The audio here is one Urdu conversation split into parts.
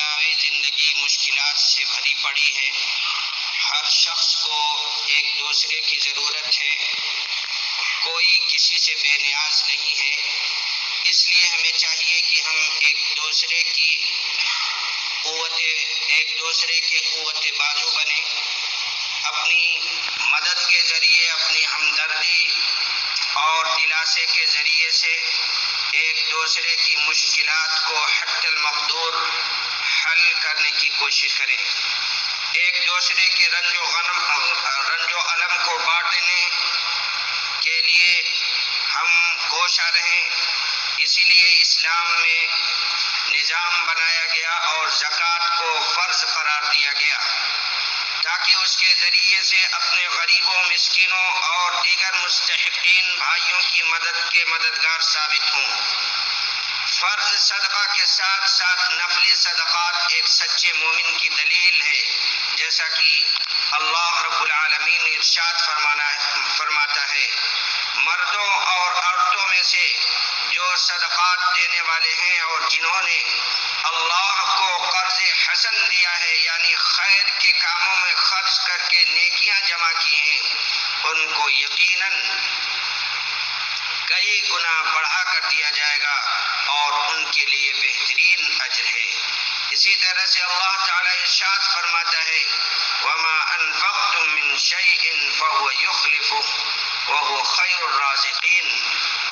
دنیاوی زندگی مشکلات سے بھری پڑی ہے۔ ہر شخص کو ایک دوسرے کی ضرورت ہے، کوئی کسی سے بے نیاز نہیں ہے۔ اس لیے ہمیں چاہیے کہ ہم ایک دوسرے کے قوت بازو بنیں، اپنی مدد کے ذریعے، اپنی ہمدردی اور دلاسے کے ذریعے سے ایک دوسرے کی مشکلات کو حتی المقدور حل کرنے کی کوشش کریں۔ ایک دوسرے کے رنج و الم کو بانٹنے کے لیے ہم کوشاں رہیں۔ اسی لیے اسلام میں نظام بنایا گیا اور زکوٰۃ کو فرض قرار دیا گیا تاکہ اس کے ذریعے سے اپنے غریبوں، مسکینوں اور دیگر مستحقین بھائیوں کی مدد کے مددگار ثابت ہوں۔ فرض صدقہ کے ساتھ ساتھ نفلی صدقات ایک سچے مومن کی دلیل ہے، جیسا کہ اللہ رب العالمین ارشاد فرماتا ہے، مردوں اور عورتوں میں سے جو صدقات دینے والے ہیں اور جنہوں نے اللہ کو قرض حسن دیا ہے، یعنی خیر کے کاموں میں خرچ کر کے نیکیاں جمع کی ہیں، ان کو یقیناً کئی گنا بڑھا کر دیا جائے گا اور ان کے لیے بہترین اجر ہے۔ اسی طرح سے اللہ تعالیٰ ارشاد فرماتا ہے، وَمَا أَنفَقْتُم مِّن شَيْءٍ فَهُوَ يُخْلِفُهُ وَهُوَ خَيْرُ الرَّازِقِينَ،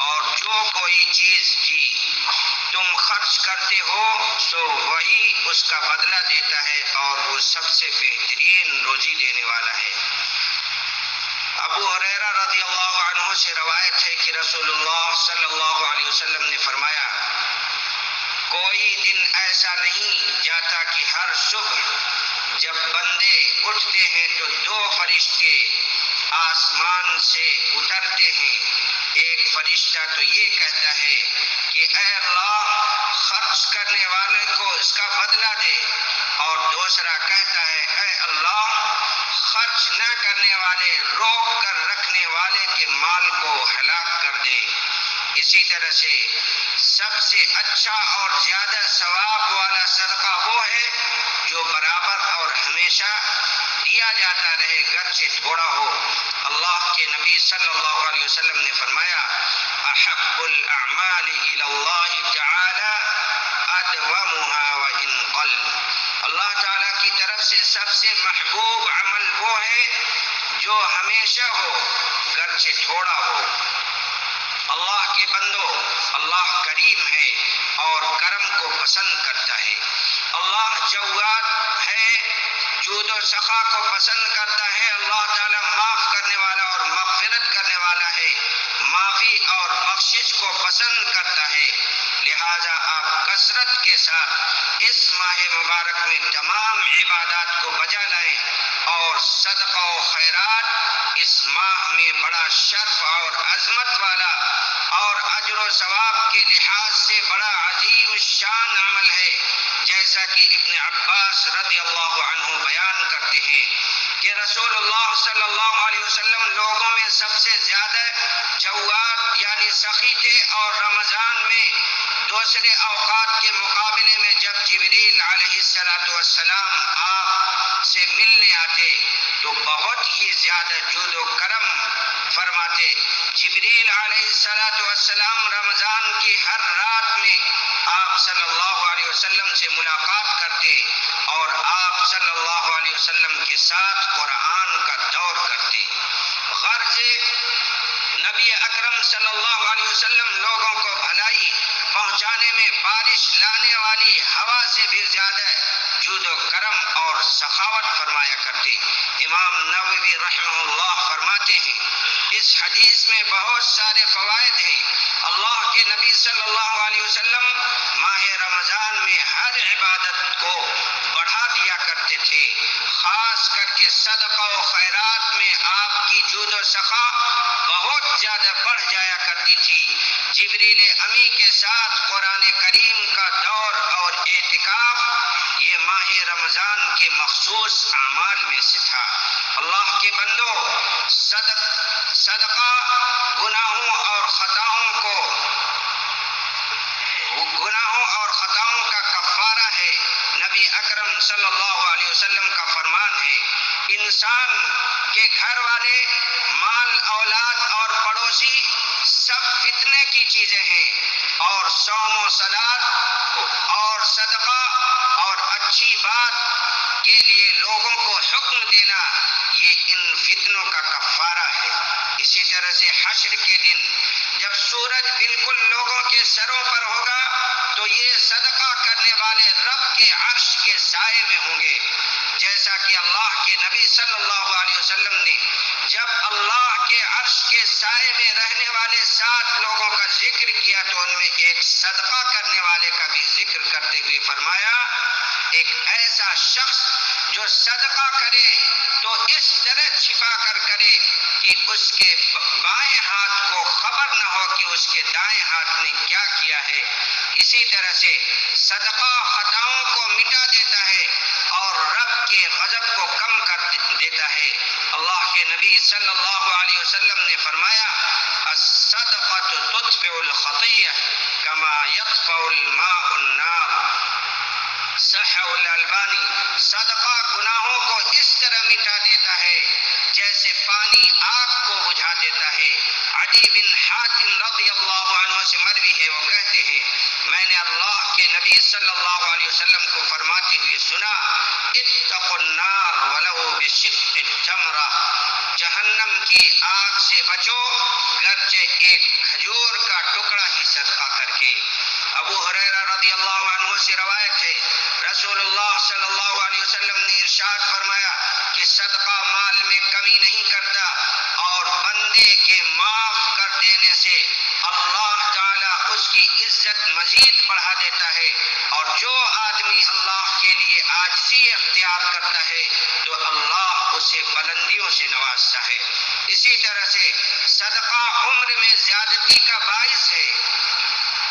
اور جو کوئی چیز بھی تم خرچ کرتے ہو سو وہی اس کا بدلہ دیتا ہے اور وہ سب سے بہترین روزی دینے والا ہے۔ ابو ہریرہ رضی اللہ عنہ سے روایت ہے کہ رسول اللہ صلی اللہ علیہ وسلم نے فرمایا، کوئی دن ایسا نہیں جاتا کہ ہر صبح جب بندے اٹھتے ہیں تو دو فرشتے آسمان سے اترتے ہیں۔ ایک فرشتہ تو یہ کہتا ہے کہ اے اللہ، خرچ کرنے والے کو اس کا بدلہ دے، اور دوسرا کہتا ہے اے اللہ، خرچ نہ کرنے والے، روک کر رکھنے والے کے مال کو ہلاک کر دے۔ اسی طرح سے سب سے اچھا اور زیادہ ثواب والا صدقہ وہ ہے جو برابر اور ہمیشہ دیا جاتا رہے، گرچہ تھوڑا ہو۔ اللہ کے نبی صلی اللہ علیہ وسلم نے فرمایا، احب الاعمال الی اللہ تعالی ادومها وان قل، اللہ تعالیٰ کی طرف سے سب سے محبوب عمل وہ ہے جو ہمیشہ ہو، گرچہ تھوڑا ہو۔ اللہ کے بندو، اللہ کریم ہے اور کرم کو پسند کرتا ہے۔ اللہ جواد ہے، جود و سخا کو پسند کرتا ہے۔ اللہ تعالیٰ معاف کرنے والا اور مغفرت کرنے والا ہے، معافی اور بخشش کو پسند کرتا ہے۔ لہٰذا آپ کثرت کے ساتھ اس ماہ مبارک میں تمام عبادات کو بجا لائیں، اور صدقہ و خیرات اس ماہ میں بڑا شرف اور عظمت والا اور اجر و ثواب کے لحاظ سے بڑا عظیم الشان عمل ہے، جیسا کہ ابن عباس رضی اللہ عنہ بیان کرتے ہیں کہ رسول اللہ صلی اللہ علیہ وسلم لوگوں میں سب سے زیادہ جواد یعنی سخی تھے، اور رمضان میں دوسرے اوقات کے مقابلے میں جب جبریل علیہ السلام آپ سے ملنے آتے تو بہت ہی زیادہ جود و کرم فرماتے۔ جبریل علیہ السلام رمضان کی ہر رات میں آپ صلی اللہ علیہ وسلم سے ملاقات کرتے اور آپ صلی اللہ علیہ وسلم کے ساتھ قرآن کا دور کرتے۔ غرض نبی اکرم صلی اللہ علیہ وسلم لوگوں کو بھلائی پہنچانے میں بارش لانے والی ہوا سے بھی زیادہ جود و کرم اور سخاوت فرمایا کرتے۔ امام نووی رحمہ اللہ فرماتے ہیں، اس حدیث میں بہت سارے فوائد ہیں۔ اللہ کے نبی صلی اللہ علیہ وسلم ماہ رمضان میں ہر عبادت کو بڑھا دیا کرتے تھے، خاص کر کے صدقہ و خیرات میں آپ کی جود و سخا بہت زیادہ بڑھ جایا کرتی تھی۔ جبریل امی کے ساتھ قرآن کریم کا دور اور اعتکاف یہ ماہ رمضان کے مخصوص اعمال میں سے تھا۔ اللہ کے بندو، صدقہ گناہوں اور خطاؤں کا کفارہ ہے۔ نبی صلی اللہ علیہ وسلم کا فرمان ہے، انسان کے گھر والے، مال اولاد اور پڑوسی سب فتنے کی چیزیں ہیں، اور صوم و صلاۃ اور صدقہ اور اچھی بات کے لیے لوگوں کو حکم دینا یہ ان فتنوں کا کفارہ ہے۔ اسی طرح سے حشر کے دن جب سورج بالکل لوگوں کے سروں پر ہوگا تو یہ صدقہ کرنے والے رب کے عرش کے سائے میں ہوں گے، جیسا کہ اللہ کے نبی صلی اللہ علیہ وسلم نے جب اللہ کے عرش کے سائے میں رہنے والے 7 لوگوں کا ذکر کیا تو ان میں ایک صدقہ کرنے والے کا بھی ذکر کرتے ہوئے فرمایا، ایک ایسا شخص جو صدقہ کرے تو اس طرح چھپا کر کرے کہ اس کے بائیں ہاتھ کو خبر نہ ہو کہ اس کے دائیں ہاتھ نے کیا کیا ہے۔ اسی طرح سے صدقہ خطاؤں کو مٹا دیتا ہے اور رب کے غضب کو کم کر دیتا ہے۔ اللہ کے نبی صلی اللہ علیہ وسلم نے فرمایا، الصدقۃ تطفئ الخطیہ کما یطفئ الماء النار۔ صحیح الالبانی، صدقہ گناہوں کو اس طرح مٹا دیتا ہے جیسے پانی آگ کو بجھا دیتا ہے۔ عدی بن حاتم رضی اللہ عنہ سے مروی ہے، وہ کہتے ہیں میں نے اللہ کے نبی صلی اللہ علیہ وسلم کو فرماتے ہوئے سنا، اتقوا النار ولو بشق التمرہ، جہنم کی آگ سے بچو گرچہ ایک کھجور کا ٹکڑا ہی صدقہ کر کے۔ ابو ہریرہ رضی اللہ عنہ سے روایت ہے، رسول اللہ صلی اللہ علیہ وسلم نے ارشاد فرمایا کہ صدقہ مال میں کمی نہیں کرتا، اور بندے کے معاف کر دینے سے اللہ تعالیٰ اس کی عزت مزید بڑھا دیتا ہے، اور جو آدمی اللہ کے لیے عاجزی اختیار کرتا ہے تو اللہ اسے بلندیوں سے نوازتا ہے۔ اسی طرح سے صدقہ عمر میں زیادتی کا باعث ہے،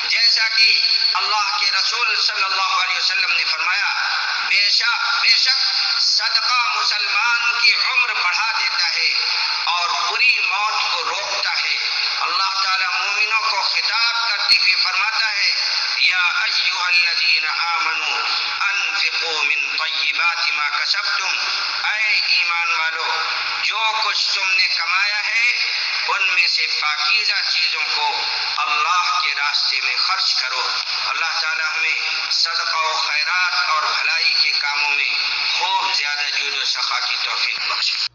جیسا کہ اللہ کے رسول صلی اللہ علیہ وسلم نے فرمایا، بے شک صدقہ مسلمان کی عمر بڑھا دیتا ہے اور بری موت کو روکتا ہے۔ اللہ تعالیٰ مومنوں کو خطاب کرتے ہوئے فرماتا ہے، یا ایھا الذین آمنوا انفقوا من طیبات ما کسبتم، اے ایمان والو جو کچھ تم نے کمایا ہے ان میں سے پاکیزہ چیزوں کو اللہ کے راستے میں خرچ کرو۔ اللہ تعالیٰ ہمیں صدقہ و خیرات اور بھلائی کے کاموں میں خوب زیادہ جود و سخا کی توفیق بخشے۔